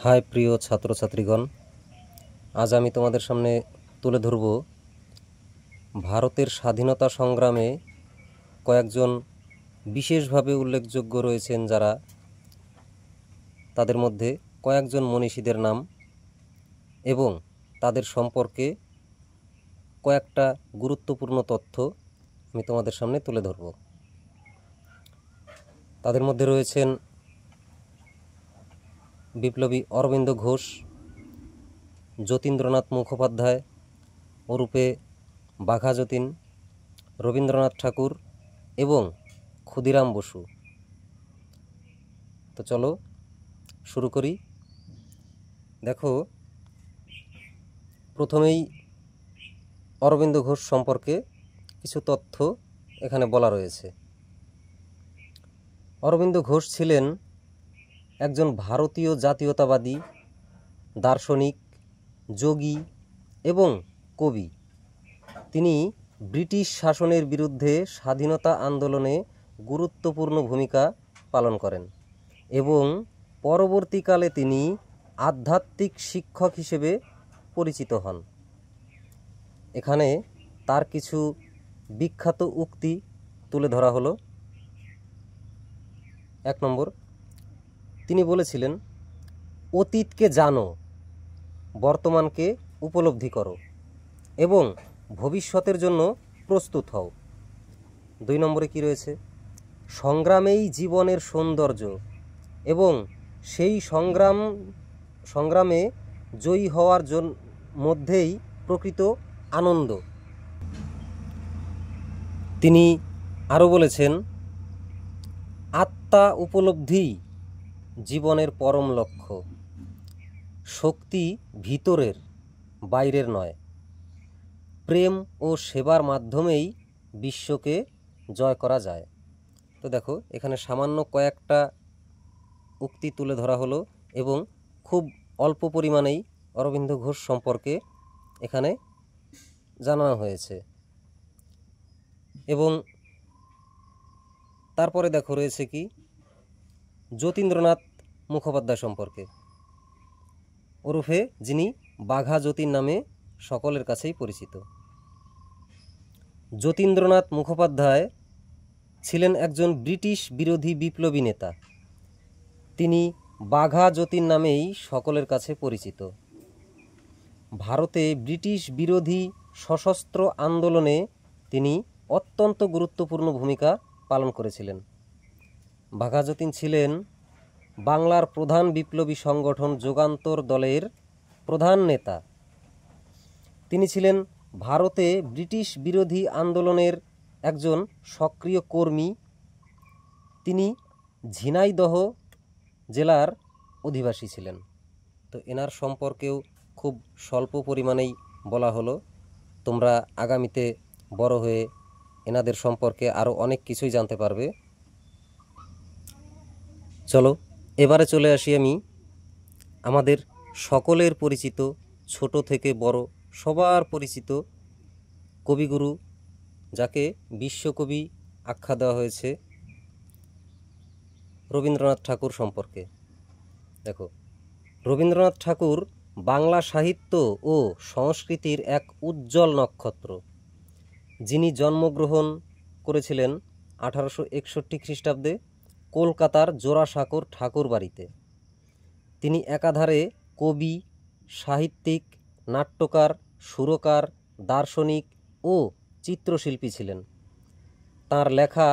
High প্রিয় ছাত্রছাত্রীগণ, আজ আমি তোমাদের সামনে তুলে ধরব ভারতের স্বাধীনতা সংগ্রামে কয়েকজন বিশেষভাবে উল্লেখযোগ্য রয়েছেন যারা, তাদের মধ্যে কয়েকজন মনীষীদের নাম এবং তাদের সম্পর্কে কয়েকটা গুরুত্বপূর্ণ তথ্য আমি তোমাদের সামনে তুলে ধরব। তাদের মধ্যে রয়েছেন বিপ্লবী অরবিন্দ ঘোষ, যতীন্দ্রনাথ মুখোপাধ্যায় ওরূপে বাঘা যতীন, রবীন্দ্রনাথ ঠাকুর এবং ক্ষুদিরাম বসু। তো চলো শুরু করি। দেখো, প্রথমেই অরবিন্দ ঘোষ সম্পর্কে কিছু তথ্য এখানে বলা রয়েছে। অরবিন্দ ঘোষ ছিলেন একজন ভারতীয় জাতীয়তাবাদী দার্শনিক, যোগী এবং কবি। তিনি ব্রিটিশ শাসনের বিরুদ্ধে স্বাধীনতা আন্দোলনে গুরুত্বপূর্ণ ভূমিকা পালন করেন এবং পরবর্তীকালে তিনি আধ্যাত্মিক শিক্ষক হিসেবে পরিচিত হন। এখানে তার কিছু বিখ্যাত উক্তি তুলে ধরা হলো। 1 নম্বর, তিনি বলেছিলেন, অতীতকে জানো, বর্তমানকে উপলব্ধি করো এবং ভবিষ্যতের জন্য প্রস্তুত হও। 2 নম্বরে কি রয়েছে, সংগ্রামেই জীবনের সৌন্দর্য এবং সেই সংগ্রামে জয়ী হওয়ার মধ্যেই প্রকৃত আনন্দ। তিনি আরও বলেছেন, আত্মা উপলব্ধি জীবনের পরম লক্ষ্য, শক্তি ভিতরের, বাইরের নয়, প্রেম ও সেবার মাধ্যমেই বিশ্বকে জয় করা যায়। তো দেখো, এখানে সামান্য কয়েকটা উক্তি তুলে ধরা হলো এবং খুব অল্প পরিমাণেই অরবিন্দ ঘোষ সম্পর্কে এখানে জানানো হয়েছে। এবং তারপরে দেখো রয়েছে কি, যতীন্দ্রনাথ মুখোপাধ্যায় সম্পর্কে, ওরফে যিনি বাঘা যতীন নামে সকলের কাছেই পরিচিত। যতীন্দ্রনাথ মুখোপাধ্যায় ছিলেন একজন ব্রিটিশ বিরোধী বিপ্লবী নেতা। তিনি বাঘা যতীন নামেই সকলের কাছে পরিচিত। ভারতে ব্রিটিশ বিরোধী সশস্ত্র আন্দোলনে তিনি অত্যন্ত গুরুত্বপূর্ণ ভূমিকা পালন করেছিলেন। বাঘা যতীন ছিলেন বাংলার প্রধান বিপ্লবী সংগঠন যুগান্তর দলের প্রধান নেতা। তিনি ছিলেন ভারতে ব্রিটিশ বিরোধী আন্দোলনের একজন সক্রিয় কর্মী। তিনি ঝিনাইদহ জেলার অধিবাসী ছিলেন। তো এনার সম্পর্কেও খুব স্বল্প পরিমাণেই বলা হলো। তোমরা আগামীতে বড় হয়ে এনাদের সম্পর্কে আরও অনেক কিছুই জানতে পারবে। চলো এবারে চলে আসি আমি আমাদের সকলের পরিচিত, ছোট থেকে বড় সবার পরিচিত কবিগুরু, যাকে বিশ্বকবি আখ্যা দেওয়া হয়েছে, রবীন্দ্রনাথ ঠাকুর সম্পর্কে। দেখো, রবীন্দ্রনাথ ঠাকুর বাংলা সাহিত্য ও সংস্কৃতির এক উজ্জ্বল নক্ষত্র, যিনি জন্মগ্রহণ করেছিলেন 1861 খ্রিস্টাব্দে কলকাতার জোড়াসাঁকোর ঠাকুর বাড়িতে। তিনি একাধারে কবি, সাহিত্যিক, নাট্যকার, সুরকার, দার্শনিক ও চিত্রশিল্পী ছিলেন। তাঁর লেখা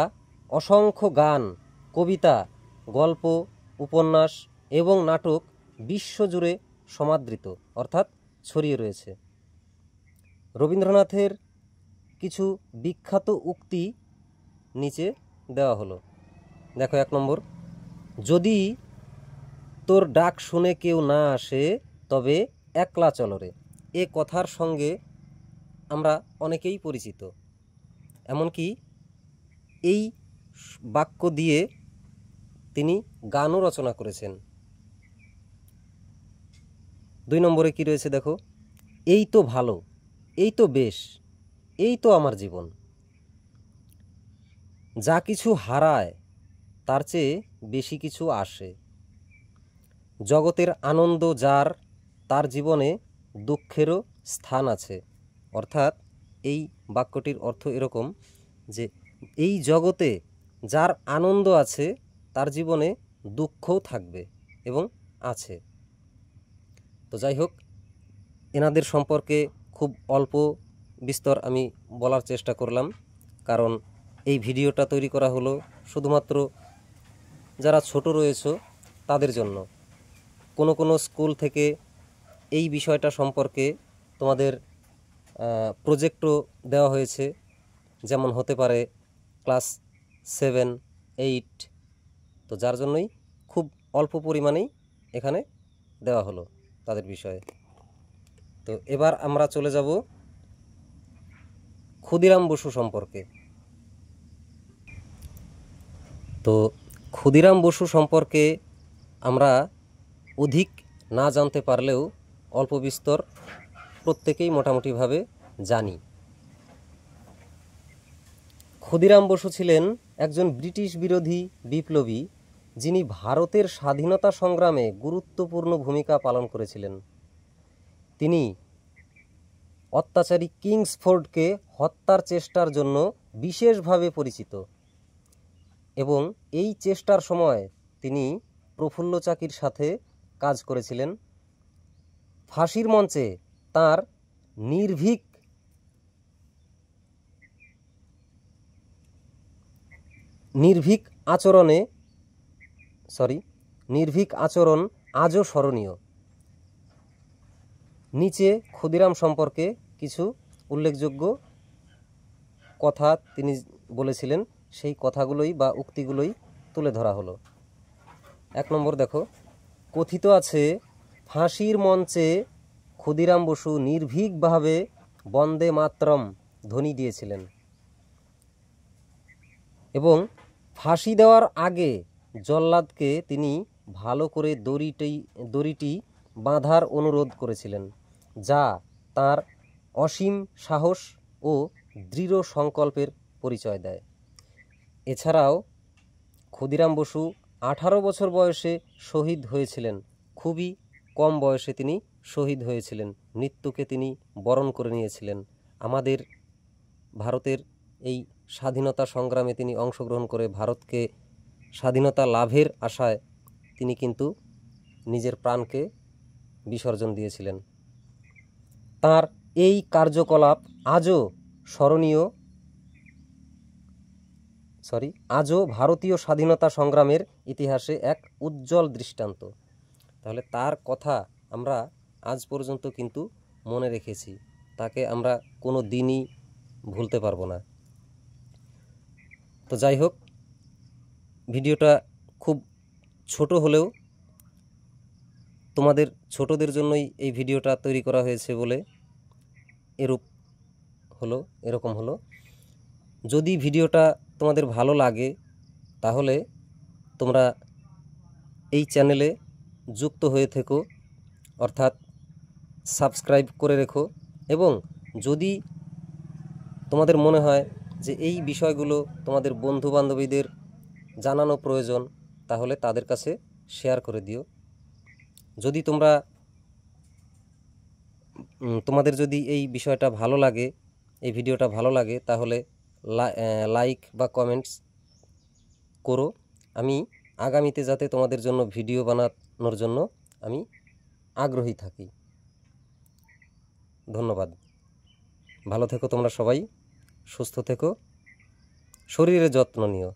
অসংখ্য গান, কবিতা, গল্প, উপন্যাস এবং নাটক বিশ্বজুড়ে সমাদৃত অর্থাৎ ছড়িয়ে রয়েছে। রবীন্দ্রনাথের কিছু বিখ্যাত উক্তি নিচে দেওয়া হলো। দেখো, 1 নম্বর, যদি তোর ডাক শুনে কেউ না আসে তবে একলা চলরে। এ কথার সঙ্গে আমরা অনেকেই পরিচিত, এমনকি এই বাক্য দিয়ে তিনি গানও রচনা করেছেন। 2 নম্বরে কি রয়েছে দেখো, এই তো ভালো, এই তো বেশ, এই তো আমার জীবন। যা কিছু হারায় তার চেয়ে বেশি কিছু আসে। জগতের আনন্দ যার, তার জীবনে দুঃখেরও স্থান আছে। অর্থাৎ এই বাক্যটির অর্থ এরকম যে এই জগতে যার আনন্দ আছে তার জীবনে দুঃখও থাকবে এবং আছে। তো যাই হোক, এনাদের সম্পর্কে খুব অল্প বিস্তর আমি বলার চেষ্টা করলাম, কারণ এই ভিডিওটা তৈরি করা হলো শুধুমাত্র যারা ছোট রয়েছে তাদের জন্য। কোনো কোনো স্কুল থেকে এই বিষয়টা সম্পর্কে তোমাদের প্রজেক্টও দেওয়া হয়েছে, যেমন হতে পারে ক্লাস 7, 8। তো যার জন্যই খুব অল্প পরিমাণেই এখানে দেওয়া হলো তাদের বিষয়ে। তো এবার আমরা চলে যাব ক্ষুদিরাম বসু সম্পর্কে। তো ক্ষুদিরাম বসু সম্পর্কে আমরা অধিক না জানতে পারলেও অল্প বিস্তর প্রত্যেকেই মোটামুটিভাবে জানি। ক্ষুদিরাম বসু ছিলেন একজন ব্রিটিশ বিরোধী বিপ্লবী, যিনি ভারতের স্বাধীনতা সংগ্রামে গুরুত্বপূর্ণ ভূমিকা পালন করেছিলেন। তিনি অত্যাচারী কিংসফোর্ডকে হত্যার চেষ্টার জন্য বিশেষভাবে পরিচিত এবং এই চেষ্টার সময় তিনি প্রফুল্ল চাকির সাথে কাজ করেছিলেন। ফাঁসির মঞ্চে তার নির্ভীক আচরণ আজও স্মরণীয়। নিচে ক্ষুদিরাম সম্পর্কে কিছু উল্লেখযোগ্য কথা তিনি বলেছিলেন, সেই কথাগুলোই বা উক্তিগুলোই তুলে ধরা হলো। 1 নম্বর দেখো, কথিত আছে ফাঁসির মঞ্চে ক্ষুদিরাম বসু নির্ভীকভাবে বন্দে মাতরম ধ্বনি দিয়েছিলেন এবং ফাঁসি দেওয়ার আগে জল্লাদকে তিনি ভালো করে দড়িটি বাঁধার অনুরোধ করেছিলেন, যা তার অসীম সাহস ও দৃঢ় সংকল্পের পরিচয় দেয়। এছাড়াও ক্ষুদিরাম বসু 18 বছর বয়সে শহীদ হয়েছিলেন। খুবই কম বয়সে তিনি শহীদ হয়েছিলেন, মৃত্যুকে তিনি বরণ করে নিয়েছিলেন। আমাদের ভারতের এই স্বাধীনতা সংগ্রামে তিনি অংশগ্রহণ করে ভারতকে স্বাধীনতা লাভের আশায় তিনি কিন্তু নিজের প্রাণকে বিসর্জন দিয়েছিলেন। তার এই কার্যকলাপ আজও ভারতীয় স্বাধীনতা সংগ্রামের ইতিহাসে এক উজ্জ্বল দৃষ্টান্ত। তাহলে তার কথা আমরা আজ পর্যন্ত কিন্তু মনে রেখেছি, তাকে আমরা কোনো দিনই ভুলতে পারবো না। তো যাই হোক, ভিডিওটা খুব ছোট হলেও তোমাদের ছোটদের জন্যই এই ভিডিওটা তৈরি করা হয়েছে বলে এরকম হলো। যদি ভিডিওটা তোমাদের ভালো লাগে তাহলে তোমরা এই চ্যানেলে যুক্ত হয়ে থেকো, অর্থাৎ সাবস্ক্রাইব করে রেখো। এবং যদি তোমাদের মনে হয় যে এই বিষয়গুলো তোমাদের বন্ধু বান্ধবীদের জানানো প্রয়োজন, তাহলে তাদের কাছে শেয়ার করে দিও। যদি তোমাদের যদি এই বিষয়টা ভালো লাগে, এই ভিডিওটা ভালো লাগে, তাহলে লাইক বা কমেন্টস করো। আমি আগামীতে যাতে তোমাদের জন্য ভিডিও বানানোর জন্য আমি আগ্রহী থাকি। ধন্যবাদ। ভালো থেকো তোমরা সবাই, সুস্থ থেকো, শরীরের যত্ন নিও।